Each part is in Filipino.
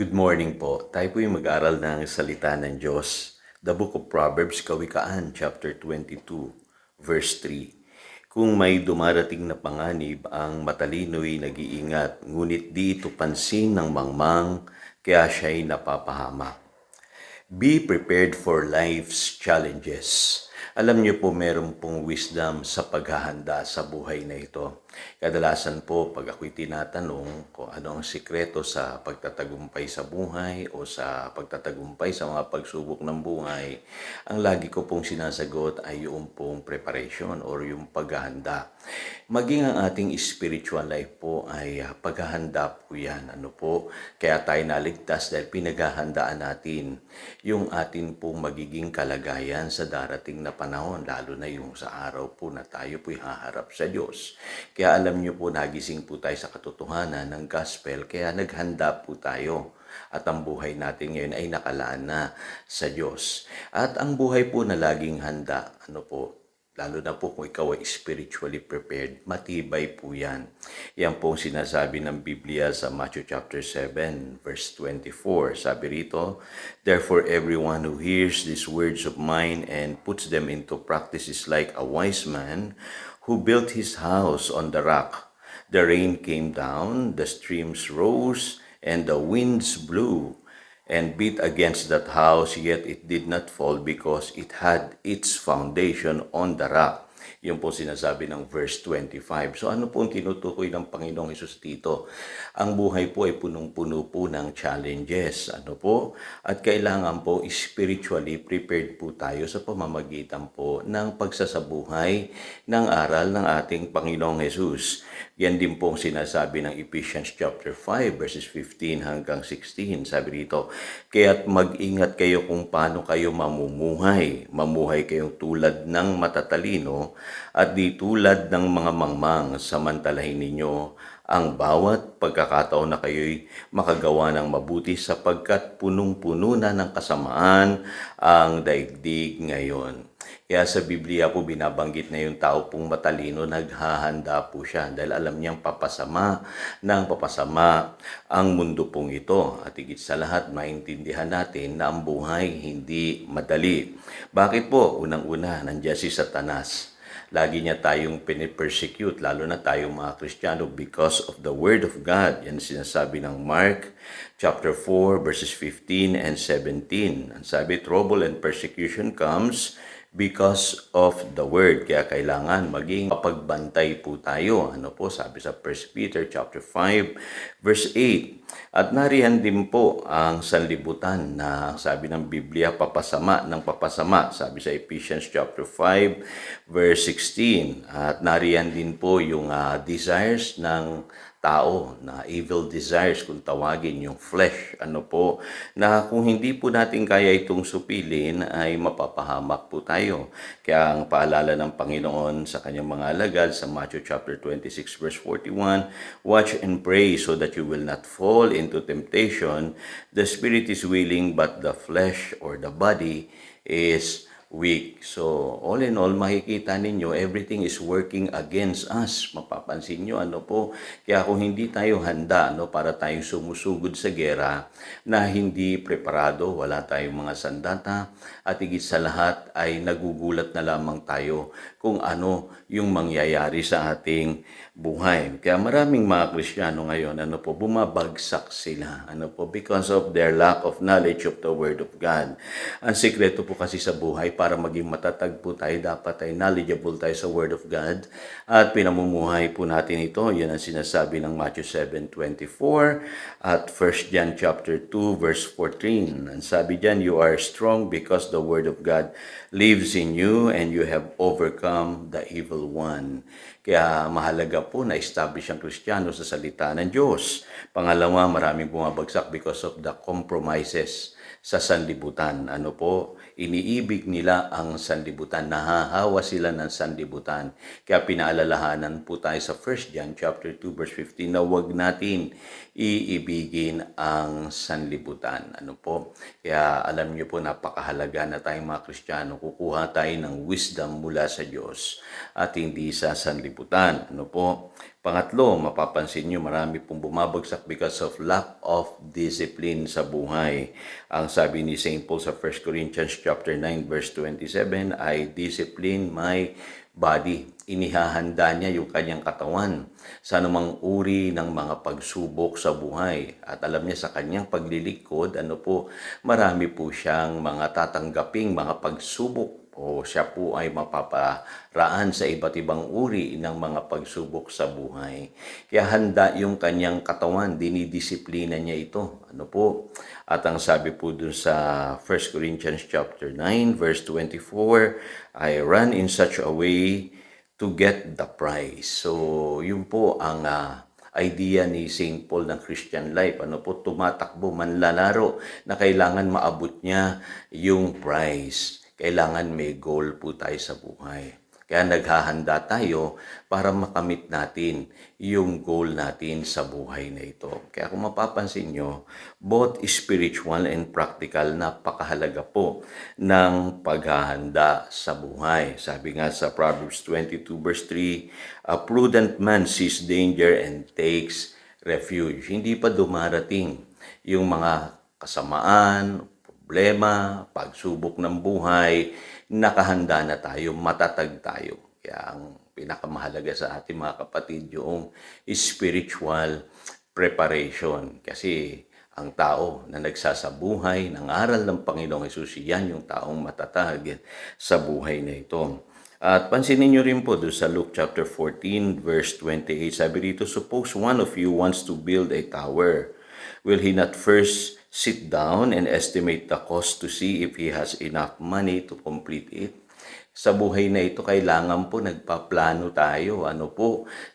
Good morning po. Tayo po yung mag-aral ng salita ng Diyos. The Book of Proverbs, Kawikaan, chapter 22, verse 3. Kung may dumarating na panganib, ang matalino'y nag-iingat, ngunit di ito pansin ng mangmang, kaya siya'y napapahamak. Be prepared for life's challenges. Alam niyo po, meron pong wisdom sa paghahanda sa buhay na ito. Kadalasan po, pag ako'y tinatanong kung ano ang sikreto sa pagtatagumpay sa buhay o sa pagtatagumpay sa mga pagsubok ng buhay, ang lagi ko pong sinasagot ay yung pong preparation or yung paghahanda. Maging ang ating spiritual life po ay paghahanda po yan. Kaya tayo naligtas dahil pinaghahandaan natin yung atin pong magiging kalagayan sa darating na panahon, lalo na yung sa araw po na tayo po'y haharap sa Diyos. Kaya alam niyo po, nagising po tayo sa katotohanan ng gospel, kaya naghanda po tayo. At ang buhay natin ngayon ay nakalaan na sa Diyos. At ang buhay po na laging handa, lalo na po kung ikaw ay spiritually prepared, matibay po yan. Yan po ang sinasabi ng Biblia sa Matthew chapter 7, verse 24. Sabi rito, "Therefore everyone who hears these words of mine and puts them into practice is like a wise man who built his house on the rock. The rain came down, the streams rose, and the winds blew and beat against that house, yet it did not fall because it had its foundation on the rock." Yun po sinasabi ng verse 25. So ano po ang tinutukoy ng Panginoong Hesus dito? Ang buhay po ay punong-puno po ng challenges. At kailangan po spiritually prepared po tayo sa pamamagitan po ng pagsasabuhay ng aral ng ating Panginoong Hesus. Yan din po ang sinasabi ng Ephesians chapter 5 verses 15 hanggang 16. Sabi rito, "Kaya't mag-ingat kayo kung paano kayo mamumuhay. Mamuhay kayong tulad ng matatalino at di tulad ng mga mangmang. Samantalahin ninyo ang bawat pagkakataon na kayo'y makagawa ng mabuti sapagkat punong-puno na ng kasamaan ang daigdig ngayon." Kaya sa Biblia po binabanggit na yung tao pong matalino, naghahanda po siya dahil alam niyang papasama ng papasama ang mundo pong ito. At higit sa lahat, maintindihan natin na ang buhay hindi madali. Bakit po? Unang-una, nandiyan si Satanas. Lagi niya tayong pinipersecute, lalo na tayong mga Kristiyano, because of the Word of God. Yan sinasabi ng Mark chapter 4 verses 15 and 17. Ang sabi, trouble and persecution comes because of the Word. Kaya kailangan maging pagbantay po tayo. Sabi sa 1 Peter chapter 5 verse 8. At nariyan din po ang sanlibutan na sabi ng Biblia, papasama ng papasama. Sabi sa Ephesians chapter 5 verse 16. At nariyan din po yung desires ng tao, na evil desires kung tawagin, yung flesh, na kung hindi po natin kaya itong supilin ay mapapahamak po tayo. Kaya ang paalala ng Panginoon sa kanyang mga alagad sa Matthew chapter 26 verse 41, "Watch and pray so that you will not fall into temptation. The spirit is willing but the flesh or the body is weak." So, all in all, makikita ninyo, everything is working against us. Mapapansin nyo, Kaya kung hindi tayo handa, para tayong sumusugod sa gera na hindi preparado, wala tayong mga sandata, at higit sa lahat ay nagugulat na lamang tayo kung ano yung mangyayari sa ating buhay. Kaya maraming mga Kristiyano ngayon, bumabagsak sila, because of their lack of knowledge of the Word of God. Ang sikreto po kasi sa buhay, para maging matatag po tayo, dapat ay knowledgeable tayo sa Word of God at pinamumuhay po natin ito. Yan ang sinasabi ng Matthew 7:24 at 1 John chapter 2 verse 14. Ang sabi diyan, "You are strong because the Word of God lives in you and you have overcome the evil one." Kaya mahalaga po na establish ang Kristiyano sa salita ng Diyos. Pangalawa, maraming bumabagsak because of the compromises sa sanlibutan. Iniibig nila ang sanlibutan, nahahawa sila ng sanlibutan. Kaya pinaalalahanan po tayo sa 1 John chapter 2 verse 15 na huwag natin iibigin ang sanlibutan. Kaya alam niyo po, napakahalaga na tayong mga Kristiyano, kukuha tayo ng wisdom mula sa Diyos at hindi sa sanlibutan. sanlibutan. Ano po? Pangatlo, mapapansin nyo marami pong bumabagsak because of lack of discipline sa buhay. Ang sabi ni St. Paul sa 1 Corinthians chapter 9 verse 27 ay discipline my body. Inihahanda niya yung kanyang katawan sa anumang uri ng mga pagsubok sa buhay. At alam niya sa kanyang paglilingkod, marami po siyang mga tatanggaping mga pagsubok o siya po ay mapaparaan sa iba't ibang uri ng mga pagsubok sa buhay. Kaya handa yung kanyang katawan, dinidisiplina niya ito. At ang sabi po dun sa 1 Corinthians chapter 9 verse 24, I run in such a way to get the prize. So, yun po ang idea ni St. Paul ng Christian life. Tumatakbo, manlalaro na kailangan maabot niya yung prize. Kailangan may goal po tayo sa buhay. Kaya naghahanda tayo para makamit natin yung goal natin sa buhay na ito. Kaya kung mapapansin nyo, both spiritual and practical, napakahalaga po ng paghahanda sa buhay. Sabi nga sa Proverbs 22 verse 3, a prudent man sees danger and takes refuge. Hindi pa dumarating yung mga kasamaan, problema, pagsubok ng buhay, nakahanda na tayo, matatag tayo. Kaya ang pinakamahalaga sa ating mga kapatid, yung spiritual preparation. Kasi ang tao na nagsasabuhay ng aral ng Panginoong Hesus, yan yung taong matatag sa buhay na ito. At pansinin nyo rin po doon sa Luke chapter 14 verse 28, sabi dito, suppose one of you wants to build a tower. Will he not first sit down and estimate the cost to see if he has enough money to complete it? Sa buhay na ito, kailangan po nagpaplano tayo.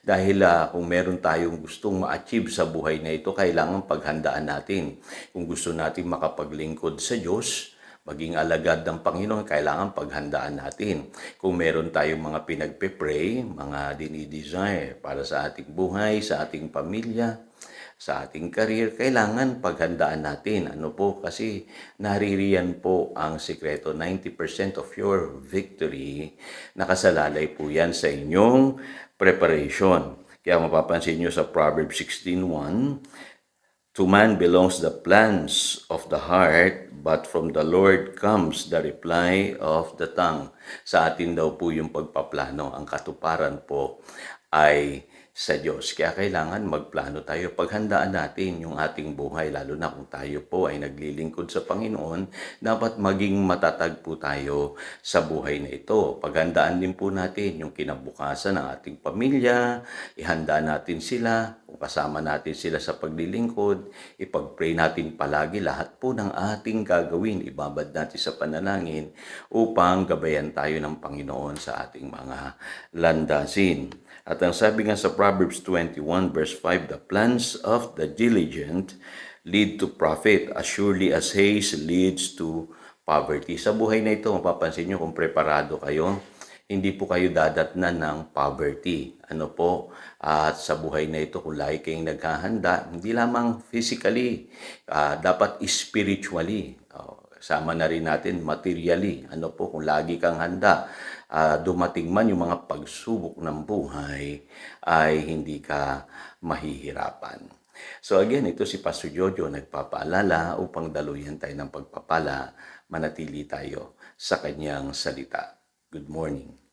Dahil kung meron tayong gustong ma-achieve sa buhay na ito, kailangan paghandaan natin. Kung gusto natin makapaglingkod sa Diyos, maging alagad ng Panginoon, kailangan paghandaan natin. Kung meron tayong mga pinagpe-pray, mga dinidesire para sa ating buhay, sa ating pamilya, sa ating career, kailangan paghandaan natin. Kasi naririyan po ang sikreto. 90% of your victory, nakasalalay po yan sa inyong preparation. Kaya mapapansin nyo sa Proverbs 16:1, to man belongs the plans of the heart, but from the Lord comes the reply of the tongue. Sa atin daw po yung pagpaplano. Ang katuparan po ay sa Diyos. Kaya kailangan magplano tayo. Paghandaan natin yung ating buhay, lalo na kung tayo po ay naglilingkod sa Panginoon, dapat maging matatag po tayo sa buhay na ito. Paghandaan din po natin yung kinabukasan ng ating pamilya, ihanda natin sila, kung kasama natin sila sa paglilingkod, ipag-pray natin palagi lahat po ng ating gagawin, ibabad natin sa panalangin upang gabayan tayo ng Panginoon sa ating mga landasin. At ang sabi nga sa Proverbs 21 verse 5, the plans of the diligent lead to profit as surely as haste leads to poverty. Sa buhay na ito, mapapansin nyo kung preparado kayo, hindi po kayo dadatnan ng poverty. At sa buhay na ito, kung lagi kayong naghahanda, hindi lamang physically, dapat spiritually. Sama na rin natin materially. Kung lagi kang handa, dumating man yung mga pagsubok ng buhay, ay hindi ka mahihirapan. So again, ito si Pastor Jojo nagpapaalala upang daluyan tayo ng pagpapala, manatili tayo sa kanyang salita. Good morning.